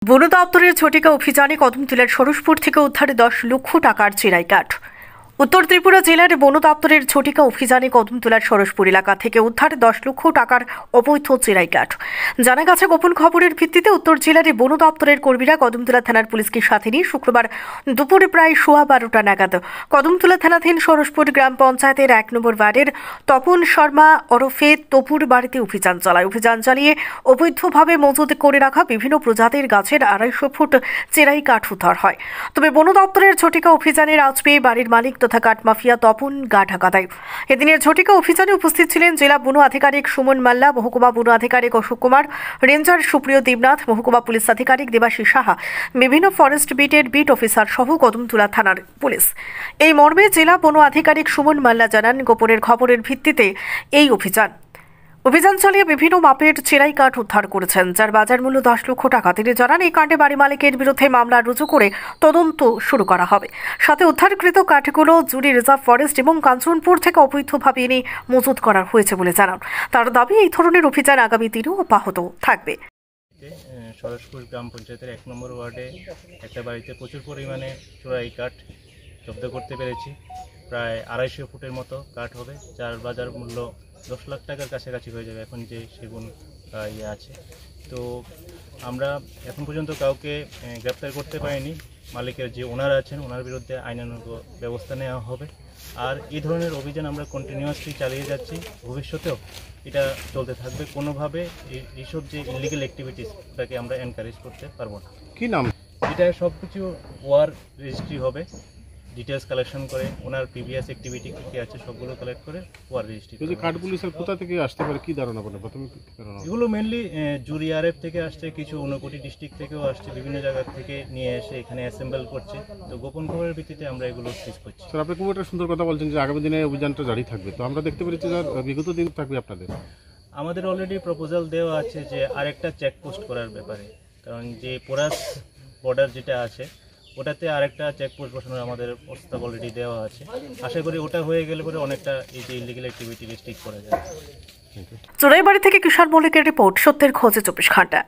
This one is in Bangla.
বন দপ্তরের ঝটিকা অভিযানে কদমতলার সরসপুর থেকে উদ্ধারে 10 লক্ষ টাকার চিরাই কাঠ। উত্তর ত্রিপুরা জেলার বন দপ্তরের ঝটিকা অভিযানে কদমতলার সরসপুর এলাকা থেকে উদ্ধার 10 লক্ষ টাকার অবৈধ চিরাই কাঠ। জানা গেছে, গোপন খবরের ভিত্তিতে উত্তর জেলার বন দপ্তরের কর্মীরা কদমতলা থানার পুলিশকে সাথে নিয়ে শুক্রবার দুপুরে প্রায় 12:15 নাগাদ কদমতলা থানাধীন সরসপুর গ্রাম পঞ্চায়েতের 1 নম্বর ওয়ার্ডের তপন শর্মা ওরফে তপুর বাড়িতে অভিযান চালায়। অভিযান চালিয়ে অবৈধভাবে মজুত করে রাখা বিভিন্ন প্রজাতির গাছের 250 ফুট চিরাই কাঠ উদ্ধার হয়। তবে বন দপ্তরের ঝটিকা অভিযানের আজ পেয়ে বাড়ির মালিক তথা কাঠ মাফিয়া তপন গা ঢাকা দেয়। এদিনের ঝটিকা অভিযানে উপস্থিত ছিলেন জেলা বন আধিকারিক সুমন মাল্লা, মহকুমা বন আধিকারিক অশোক কুমার, রেঞ্জার সুপ্রিয় দেবনাথ, মহকুমা পুলিশ আধিকারিক দেবাশিস সাহা, বিভিন্ন ফরেস্ট বিটের বিট অফিসার সহ কদমতলা থানার পুলিশ। এই মর্মে জেলা বন আধিকারিক সুমন মাল্লা জানান, গোপনের খবরের ভিত্তিতে এই অভিযান চালিয়ে বিভিন্ন মাপের চিরাই কাঠ উদ্ধার করেছেন, যার বাজার মূল্য 10 লক্ষ টাকা। তিনি জানান, এই কাণ্ডে বাড়ি মালিকের বিরুদ্ধে মামলা রুজু করে তদন্ত শুরু করা হবে। সাথে উদ্ধারকৃত কাঠগুলো জুড়ি রিজার্ভ ফরেস্ট এবং কাঞ্চনপুর থেকে অবৈধভাবে এনে মজুত করা হয়েছে বলে জানান। তার দাবি, এই ধরনের অভিযান আগামী দিনেও অব্যাহত থাকবে। সরসপুর গ্রাম পঞ্চায়েতের 1 নম্বর ওয়ার্ডে একটা বাড়িতে প্রচুর পরিমাণে চোরাই কাঠ জব্দ করতে পেরেছি। প্রায় 250 ফুটের মতো কাঠ হবে, যার বাজার মূল্য 10 লাখ টাকার কাছাকাছি হয়ে যাবে এখন যে সেগুন আছে। তো আমরা এখন পর্যন্ত কাউকে গ্রেপ্তার করতে পারিনি। মালিকের যে ওনার আছেন, ওনার বিরুদ্ধে আইনানুগ ব্যবস্থা নেওয়া হবে। আর এই ধরনের অভিযান আমরা কন্টিনিউয়াসলি চালিয়ে যাচ্ছি, ভবিষ্যতেও এটা চলতে থাকবে। কোনোভাবে এইসব যে ইলিগাল অ্যাক্টিভিটিস, ওটাকে আমরা এনকারেজ করতে পারবো না। কি নাম? এটা সব কিছু ওয়ার রেজিস্ট্রি হবে, ডিটেলস কালেকশন করে ওনার প্রিভিয়াস অ্যাক্টিভিটি কী আছে সবগুলো কালেক্ট করে ওয়ার রেজিস্ট্রি। এই যে কাঠগুলি স্যার কোথা থেকে আসতে পারে, কি ধারণা বলে প্রথমে? এগুলো মেনলি জুরি আরএফ থেকে আসছে, কিছু ঊনকোটি ডিস্ট্রিক্ট থেকেও আসছে, বিভিন্ন জায়গা থেকে নিয়ে এসে এখানে অ্যাসেম্বল করছে। তো গোপন খবরের ভিত্তিতে আমরা এগুলো সিজ করছি। স্যার, আপনি খুব একটা সুন্দর কথা বলছেন যে আগামী দিনে অভিযানটা জারি থাকবে। তো আমরা দেখতে পেরেছি স্যার, বিগত দিন থাকবে আপনাদের। আমাদের অলরেডি প্রপোজাল দেওয়া আছে যে আরেকটা চেকপোস্ট করার ব্যাপারে, কারণ যে পোরাস বর্ডার যেটা আছে ওটাতে আরেকটা চেকপোস্ট বসানোর আমাদের প্রস্তাব অলরেডি দেওয়া আছে। আশা করি ওটা হয়ে গেলে পরে অনেকটা এই যে ইলিগাল অ্যাক্টিভিটি রেস্ট্রিক্ট করা যাবে। চোরাইবাড়ি থেকে কিশোর মল্লিকের রিপোর্ট, সত্যের খোঁজে 24 ঘন্টা।